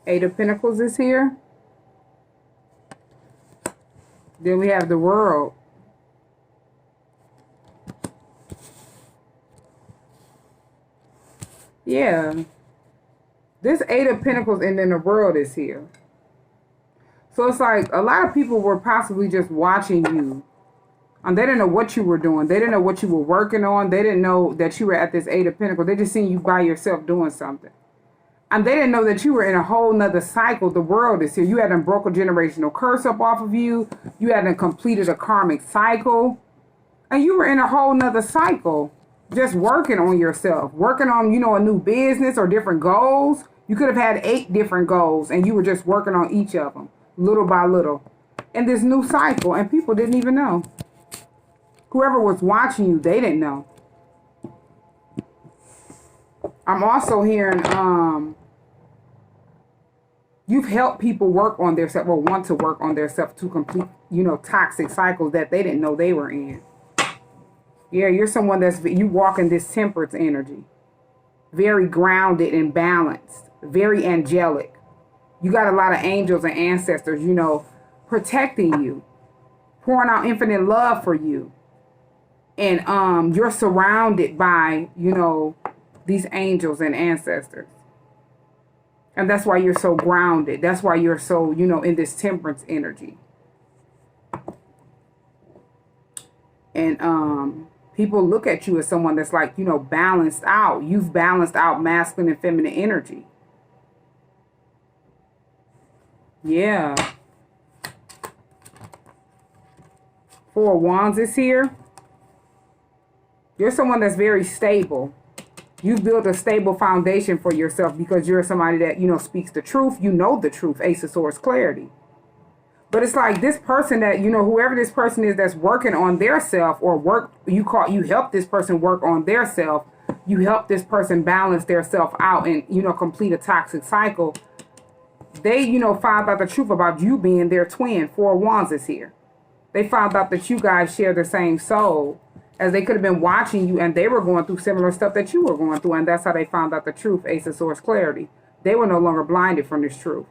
Eight of Pentacles is here. Then we have the World. Yeah. This Eight of Pentacles and then the World is here. So it's like a lot of people were possibly just watching you. And they didn't know what you were doing. They didn't know what you were working on. They didn't know that you were at this Eight of Pentacles. They just seen you by yourself doing something. And they didn't know that you were in a whole nother cycle. The World is here. You hadn't broke a generational curse up off of you. You hadn't completed a karmic cycle. And you were in a whole nother cycle. Just working on yourself. Working on, you know, a new business or different goals. You could have had 8 different goals. And you were just working on each of them. Little by little. In this new cycle. And people didn't even know. Whoever was watching you, they didn't know. I'm also hearing, you've helped people work on their self, or want to work on their self to complete, you know, toxic cycles that they didn't know they were in. Yeah, you're someone you walk in this temperance energy. Very grounded and balanced. Very angelic. You got a lot of angels and ancestors, you know, protecting you. Pouring out infinite love for you. And you're surrounded by, you know, these angels and ancestors. And that's why you're so grounded. That's why you're so, you know, in this temperance energy. And people look at you as someone that's like, you know, balanced out. You've balanced out masculine and feminine energy. Yeah. Four of Wands is here. You're someone that's very stable. You've built a stable foundation for yourself because you're somebody that, you know, speaks the truth. You know the truth. Ace of Swords, clarity. But it's like this person that, you know, whoever this person is that's working on their self, or you help this person work on their self. You help this person balance their self out and, you know, complete a toxic cycle. They, you know, found out the truth about you being their twin. Four of Wands is here. They found out that you guys share the same soul. As they could have been watching you and they were going through similar stuff that you were going through. And that's how they found out the truth. Ace of Swords, clarity. They were no longer blinded from this truth.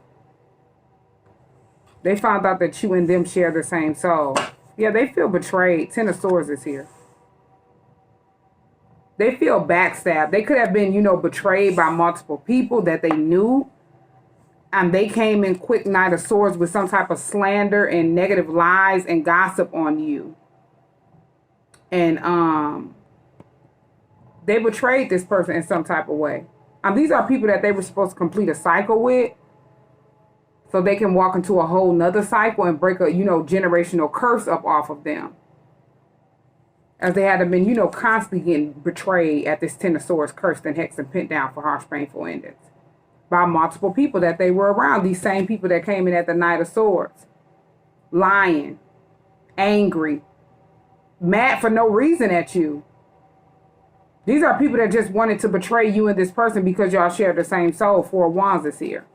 They found out that you and them share the same soul. Yeah, they feel betrayed. Ten of Swords is here. They feel backstabbed. They could have been, you know, betrayed by multiple people that they knew. And they came in quick Knight of Swords with some type of slander and negative lies and gossip on you. And they betrayed this person in some type of way. These are people that they were supposed to complete a cycle with. So they can walk into a whole nother cycle and break a, you know, generational curse up off of them. As they had been, you know, constantly getting betrayed at this Ten of Swords, cursed and hexed and pent down for harsh, painful endings. By multiple people that they were around. These same people that came in at the Knight of Swords. Lying. Angry. Mad for no reason at you. These are people that just wanted to betray you and this person because y'all share the same soul. Four of Wands is here.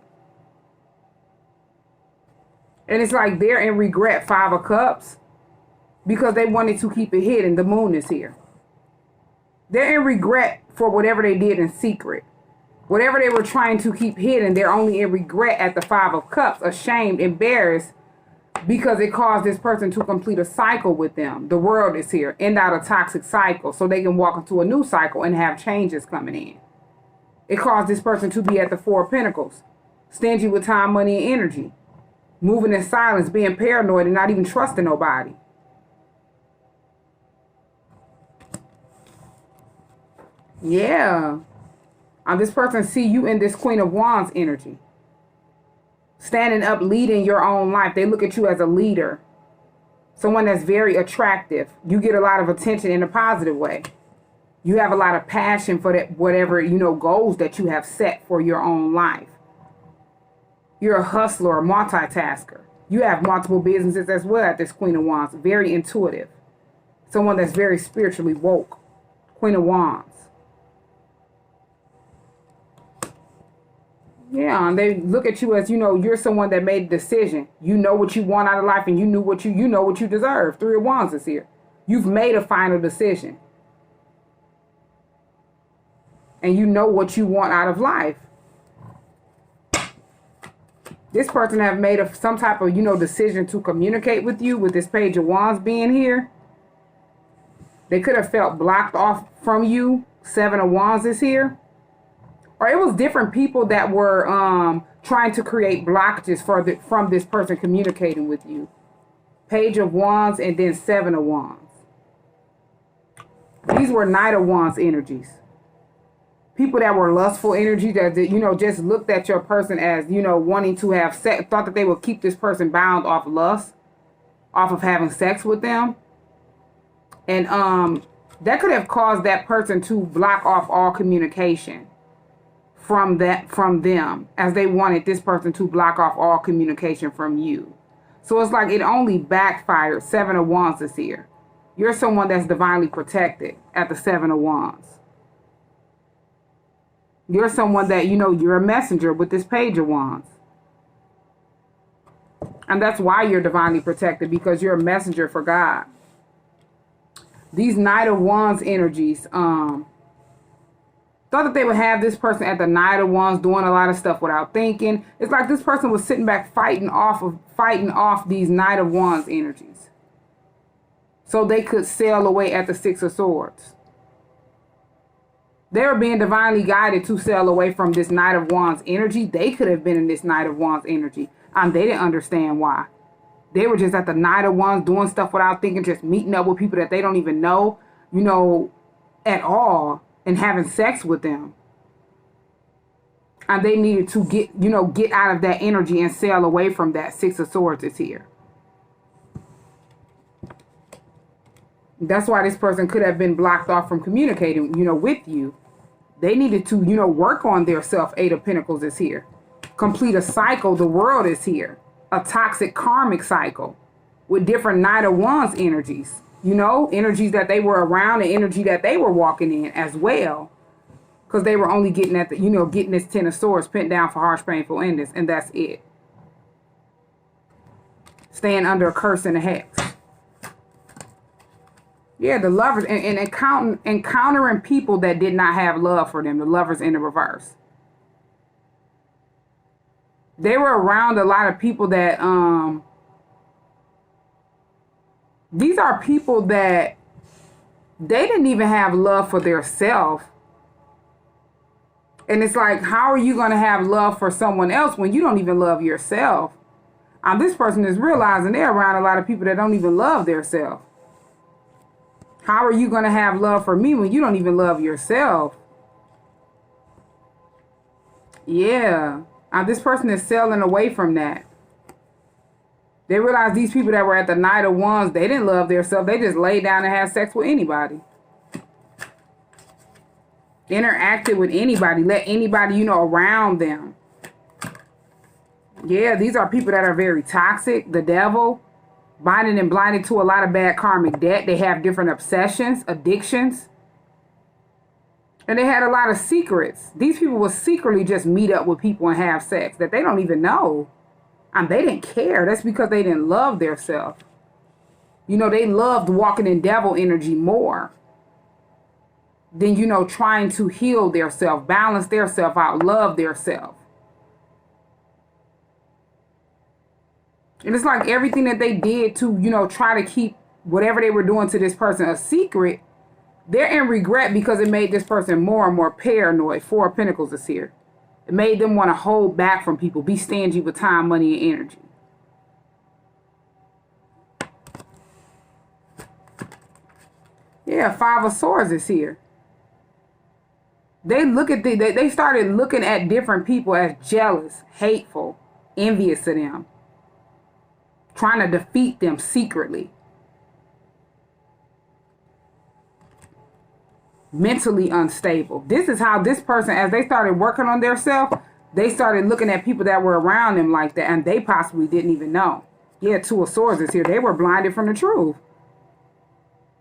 And it's like they're in regret. Five of Cups. Because they wanted to keep it hidden. The Moon is here. They're in regret for whatever they did in secret. Whatever they were trying to keep hidden, they're only in regret at the Five of Cups. Ashamed, embarrassed. Because it caused this person to complete a cycle with them. The World is here. End out a toxic cycle. So they can walk into a new cycle and have changes coming in. It caused this person to be at the Four of Pentacles. Stingy with time, money, and energy. Moving in silence. Being paranoid and not even trusting nobody. Yeah. This person see you in this Queen of Wands energy. Standing up, leading your own life. They look at you as a leader. Someone that's very attractive. You get a lot of attention in a positive way. You have a lot of passion for that, whatever, you know, goals that you have set for your own life. You're a hustler, a multitasker. You have multiple businesses as well at this Queen of Wands. Very intuitive. Someone that's very spiritually woke. Queen of Wands. Yeah, and they look at you as, you know, you're someone that made a decision. You know what you want out of life, and you know what you deserve. Three of Wands is here. You've made a final decision. And you know what you want out of life. This person have made some type of, decision to communicate with you with this Page of Wands being here. They could have felt blocked off from you. 7 of Wands is here. Or it was different people that were trying to create blockages from this person communicating with you. Page of Wands and then 7 of Wands. These were Knight of Wands energies. People that were lustful energy that, just looked at your person as, wanting to have sex, thought that they would keep this person bound off lust, off of having sex with them. And that could have caused that person to block off all communication from them, as they wanted this person to block off all communication from you. So it's like it only backfired. 7 of Wands is here. You're someone that's divinely protected at the 7 of Wands. You're someone that, you're a messenger with this Page of Wands. And that's why you're divinely protected, because you're a messenger for God. These Knight of Wands energies, thought that they would have this person at the Knight of Wands doing a lot of stuff without thinking. It's like this person was sitting back fighting off these Knight of Wands energies, so they could sail away at the 6 of Swords. They were being divinely guided to sail away from this Knight of Wands energy. They could have been in this Knight of Wands energy. They didn't understand why. They were just at the Knight of Wands doing stuff without thinking, just meeting up with people that they don't even know, at all, and having sex with them. And they needed to get out of that energy and sail away from that. 6 of Swords is here. That's why this person could have been blocked off from communicating, with you. They needed to, work on their self. 8 of Pentacles is here. Complete a cycle. The World is here. A toxic karmic cycle with different Knight of Wands energies. Energies that they were around and energy that they were walking in as well. Because they were only getting at the, getting this 10 of Swords pent down for harsh, painful endings. And that's it. Staying under a curse and a hex. Yeah, the Lovers, and encountering people that did not have love for them. The Lovers in the reverse. They were around a lot of people that, these are people that they didn't even have love for their self. And it's like, how are you going to have love for someone else when you don't even love yourself? This person is realizing they're around a lot of people that don't even love their self. How are you going to have love for me when you don't even love yourself? Yeah. This person is sailing away from that. They realize these people that were at the Knight of Wands, they didn't love themselves. They just laid down and had sex with anybody. Interacted with anybody. Let anybody, around them. Yeah, these are people that are very toxic. The Devil. Binding and blinded to a lot of bad karmic debt. They have different obsessions, addictions. And they had a lot of secrets. These people will secretly just meet up with people and have sex that they don't even know. They didn't care. That's because they didn't love themselves. They loved walking in devil energy more than, trying to heal themselves, balance themselves out, love themselves. And it's like everything that they did to, try to keep whatever they were doing to this person a secret, they're in regret because it made this person more and more paranoid. 4 of Pentacles is here. It made them want to hold back from people, be stingy with time, money, and energy. Yeah, 5 of Swords is here. They started looking at different people as jealous, hateful, envious of them. Trying to defeat them secretly. Mentally unstable. This is how this person, as they started working on themselves, they started looking at people that were around them like that, and they possibly didn't even know. Yeah, 2 of Swords is here. They were blinded from the truth.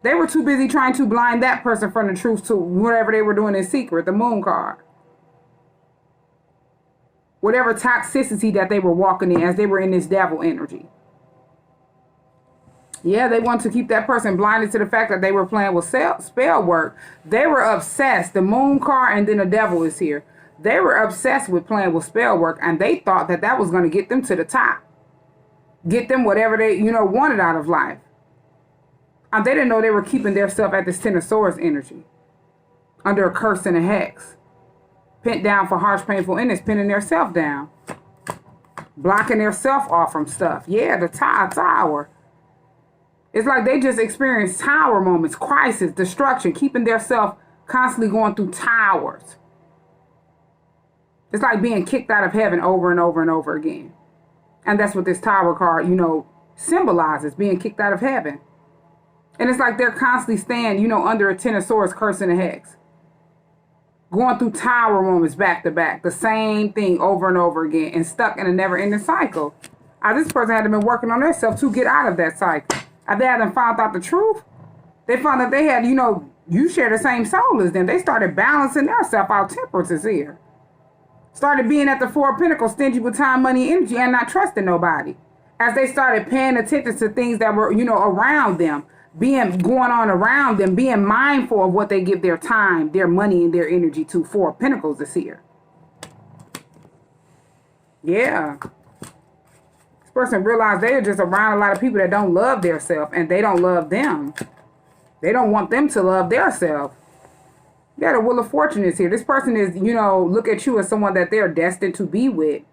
They were too busy trying to blind that person from the truth to whatever they were doing in secret. The Moon card. Whatever toxicity that they were walking in as they were in this devil energy. Yeah, they want to keep that person blinded to the fact that they were playing with spell work. They were obsessed. The Moon card and then the Devil is here. They were obsessed with playing with spell work, and they thought that that was going to get them to the top. Get them whatever they, wanted out of life. And they didn't know they were keeping themselves at this Ten of Swords energy. Under a curse and a hex. Pent down for harsh, painful endings, pinning their self down. Blocking their self off from stuff. Yeah, the tower. It's like they just experienced tower moments, crisis, destruction, keeping their self constantly going through towers. It's like being kicked out of heaven over and over and over again. And that's what this tower card, symbolizes, being kicked out of heaven. And it's like they're constantly staying, under a Ten of Swords, curse and a hex. Going through tower moments back to back. The same thing over and over again. And stuck in a never-ending cycle. This person had been working on themselves to get out of that cycle. They hadn't found out the truth. They found that they had, you share the same soul as them. They started balancing themselves out. Temperance is here. Started being at the Four of Pentacles, stingy with time, money, energy, and not trusting nobody. As they started paying attention to things that were, around them. Going on around them, being mindful of what they give their time, their money, and their energy to. Four of Pentacles is here. Yeah. This person realized they are just around a lot of people that don't love themselves, and they don't love them. They don't want them to love themselves. Yeah, the Wheel of Fortune is here. This person is, look at you as someone that they're destined to be with.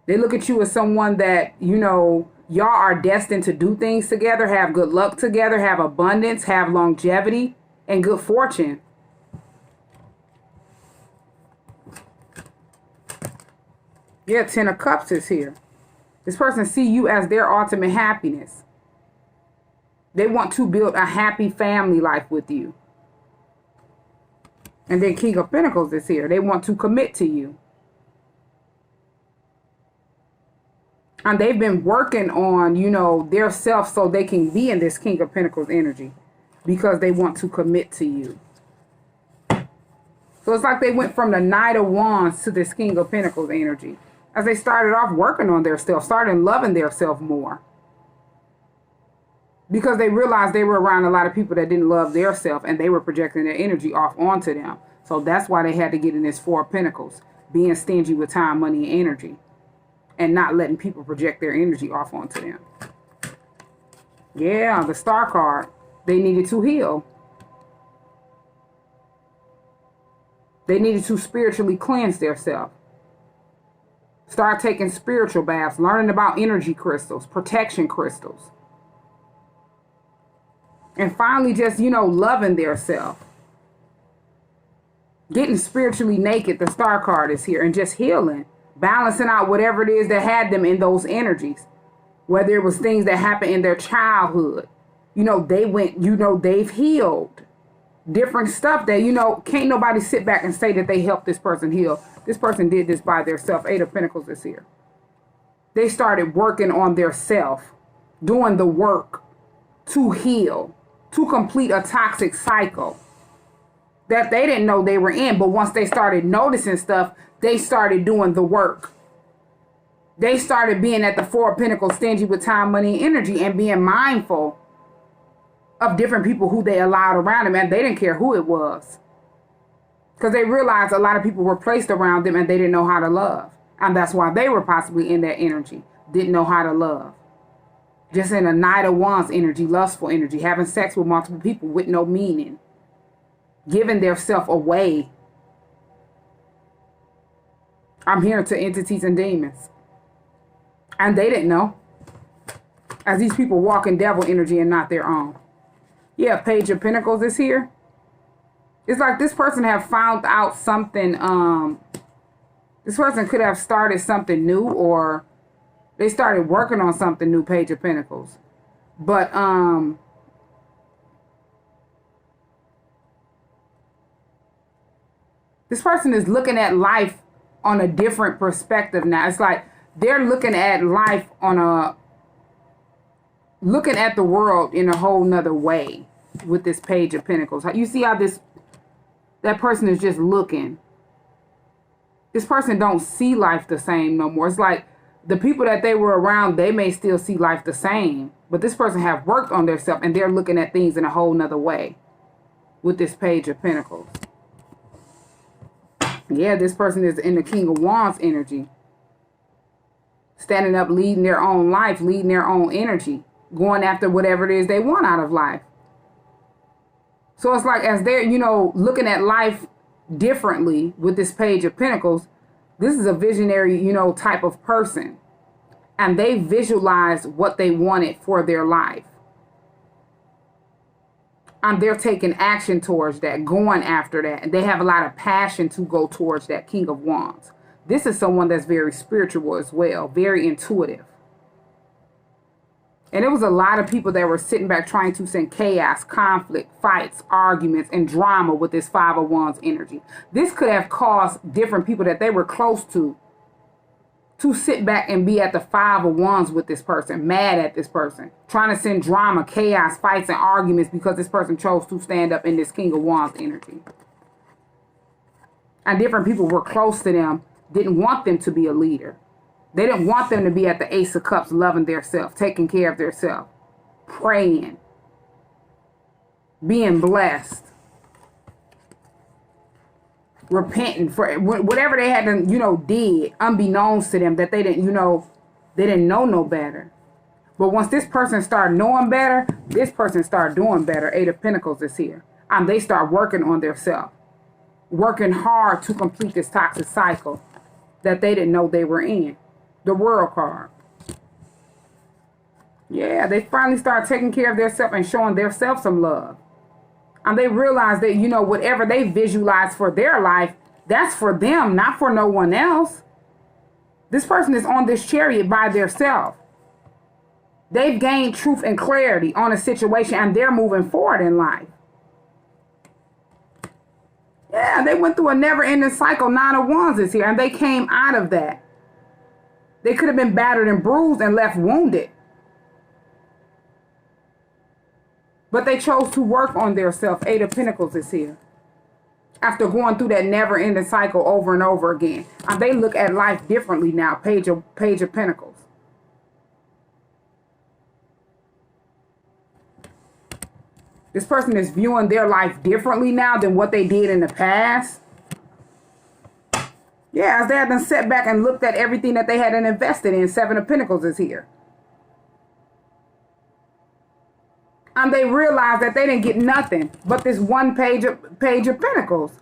They look at you as someone that, y'all are destined to do things together, have good luck together, have abundance, have longevity, and good fortune. Yeah, Ten of Cups is here. This person see you as their ultimate happiness. They want to build a happy family life with you. And then King of Pentacles is here. They want to commit to you. And they've been working on, their self so they can be in this King of Pentacles energy. Because they want to commit to you. So it's like they went from the Knight of Wands to this King of Pentacles energy. As they started off working on their self, started loving their self more. Because they realized they were around a lot of people that didn't love their self. And they were projecting their energy off onto them. So that's why they had to get in this Four of Pentacles. Being stingy with time, money, and energy. And not letting people project their energy off onto them. Yeah, the Star card. They needed to heal. They needed to spiritually cleanse themselves. Start taking spiritual baths. Learning about energy crystals. Protection crystals. And finally just, loving themselves. Getting spiritually naked. The Star card is here. And just healing. Balancing out whatever it is that had them in those energies. Whether it was things that happened in their childhood. They went, they've healed. Different stuff that, can't nobody sit back and say that they helped this person heal. This person did this by themselves. Eight of Pentacles is here. They started working on their self. Doing the work to heal. To complete a toxic cycle. That they didn't know they were in. But once they started noticing stuff, they started doing the work. They started being at the Four of Pentacles, stingy with time, money, and energy, and being mindful of different people who they allowed around them, and they didn't care who it was. Because they realized a lot of people were placed around them and they didn't know how to love. And that's why they were possibly in that energy. Didn't know how to love. Just in a Knight of Wands energy, lustful energy, having sex with multiple people with no meaning. Giving their self away. I'm here to entities and demons. And they didn't know. As these people walk in devil energy and not their own. Yeah, Page of Pentacles is here. It's like this person have found out something. This person could have started something new. Or they started working on something new, Page of Pentacles. But, this person is looking at life on a different perspective now. It's like they're looking at life on a... looking at the world in a whole nother way with this Page of Pentacles. You see how that person is just looking. This person don't see life the same no more. It's like the people that they were around, they may still see life the same. But this person have worked on themselves and they're looking at things in a whole nother way with this Page of Pentacles. Yeah, this person is in the King of Wands energy. Standing up, leading their own life, leading their own energy, going after whatever it is they want out of life. So it's like as they're, looking at life differently with this Page of Pentacles, this is a visionary, type of person. And they visualize what they wanted for their life. And they're taking action towards that, going after that. And they have a lot of passion to go towards that King of Wands. This is someone that's very spiritual as well, very intuitive. And it was a lot of people that were sitting back trying to send chaos, conflict, fights, arguments, and drama with this Five of Wands energy. This could have caused different people that they were close to sit back and be at the Five of Wands with this person, mad at this person, trying to send drama, chaos, fights, and arguments because this person chose to stand up in this King of Wands energy. And different people were close to them, didn't want them to be a leader. They didn't want them to be at the Ace of Cups, loving themselves, taking care of themselves, praying, being blessed, repenting for whatever they had to, did, unbeknownst to them, that they didn't, they didn't know no better. But once this person started knowing better, this person started doing better. Eight of Pentacles is here. They start working on themselves, working hard to complete this toxic cycle that they didn't know they were in. The World card. Yeah, they finally start taking care of themselves and showing themselves some love. And they realize that, whatever they visualize for their life, that's for them, not for no one else. This person is on this chariot by themselves. They've gained truth and clarity on a situation and they're moving forward in life. Yeah, they went through a never-ending cycle. Nine of Wands is here and they came out of that. They could have been battered and bruised and left wounded. But they chose to work on themselves. Eight of Pentacles is here. After going through that never-ending cycle over and over again. And they look at life differently now. Page of Pentacles. This person is viewing their life differently now than what they did in the past. Yeah, as they had been set back and looked at everything that they had invested in. Seven of Pentacles is here. And they realized that they didn't get nothing but this one page of Pentacles.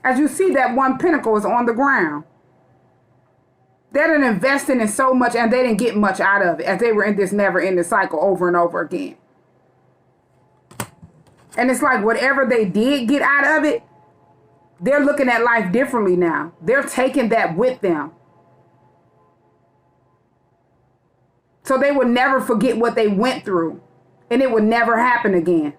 As you see, that one pentacle is on the ground. They didn't invest in it so much and they didn't get much out of it as they were in this never-ending cycle over and over again. And it's like whatever they did get out of it, they're looking at life differently now. They're taking that with them. So they would never forget what they went through. And it would never happen again.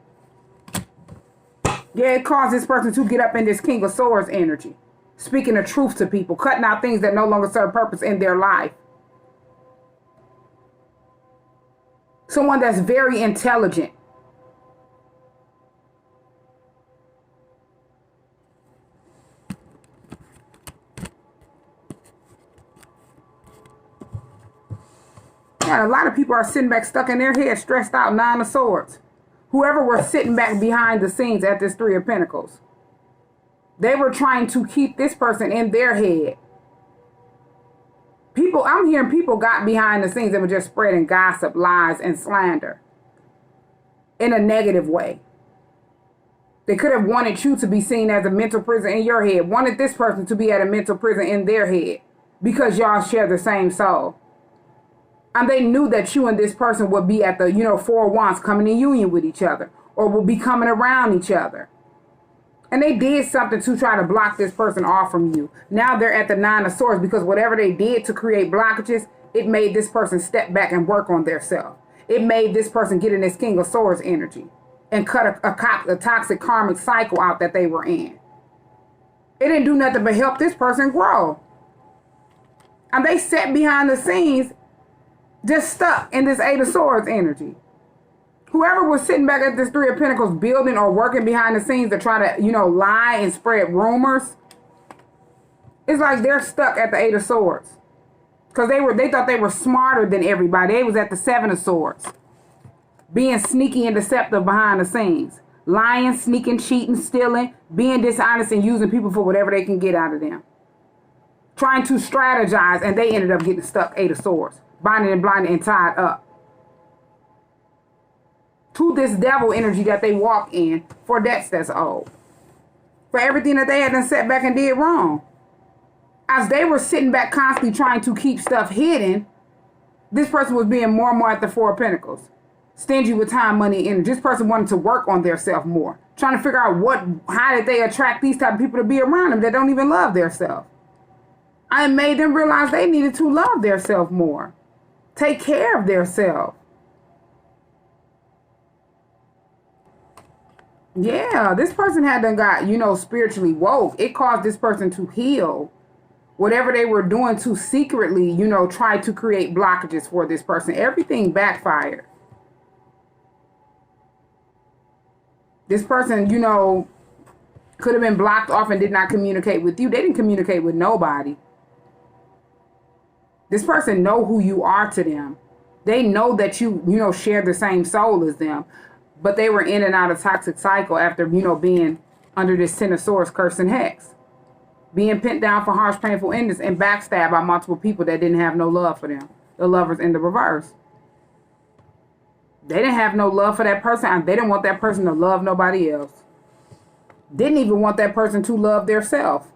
Yeah, it caused this person to get up in this King of Swords energy. Speaking the truth to people. Cutting out things that no longer serve purpose in their life. Someone that's very intelligent. Yeah, a lot of people are sitting back stuck in their head, stressed out, Nine of Swords. Whoever were sitting back behind the scenes at this Three of Pentacles. They were trying to keep this person in their head. I'm hearing people got behind the scenes that were just spreading gossip, lies, and slander. In a negative way. They could have wanted you to be seen as a mental prison in your head. Wanted this person to be at a mental prison in their head. Because y'all share the same soul. And they knew that you and this person would be at the, Four of Wands coming in union with each other. Or will be coming around each other. And they did something to try to block this person off from you. Now they're at the Nine of Swords because whatever they did to create blockages, it made this person step back and work on themselves. It made this person get in this King of Swords energy. And cut a toxic karmic cycle out that they were in. It didn't do nothing but help this person grow. And they sat behind the scenes just stuck in this Eight of Swords energy. Whoever was sitting back at this Three of Pentacles building or working behind the scenes to try to, lie and spread rumors. It's like they're stuck at the Eight of Swords. Because they thought they were smarter than everybody. They was at the Seven of Swords. Being sneaky and deceptive behind the scenes. Lying, sneaking, cheating, stealing, being dishonest, and using people for whatever they can get out of them. Trying to strategize, and they ended up getting stuck, 8 of Swords. Binding and blinded and tied up. To this devil energy that they walk in for debts that's owed. For everything that they had done set back and did wrong. As they were sitting back constantly trying to keep stuff hidden, this person was being more and more at the 4 of Pentacles. Stingy with time, money, and this person wanted to work on their self more. Trying to figure out how did they attract these type of people to be around them that don't even love their self. I made them realize they needed to love their self more. Take care of their self. Yeah, this person had done got, spiritually woke. It caused this person to heal. Whatever they were doing to secretly, try to create blockages for this person. Everything backfired. This person, could have been blocked off and did not communicate with you. They didn't communicate with nobody. This person know who you are to them. They know that you share the same soul as them. But they were in and out of toxic cycle after, being under this 10 of Swords, curse and hex. Being pinned down for harsh, painful endings and backstabbed by multiple people that didn't have no love for them. The Lovers in the reverse. They didn't have no love for that person. They didn't want that person to love nobody else. Didn't even want that person to love their self.